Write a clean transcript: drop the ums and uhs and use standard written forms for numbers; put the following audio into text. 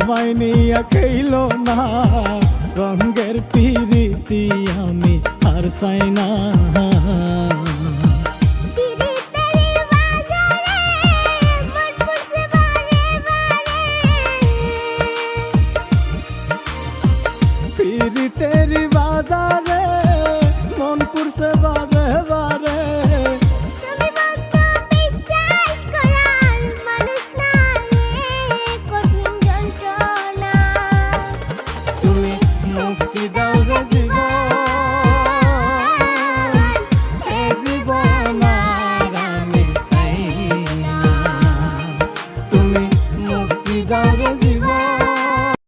আমায় নিয়ে খেইলো না রঙের পিরিতি আমি আর চাই না। পিরিতেরি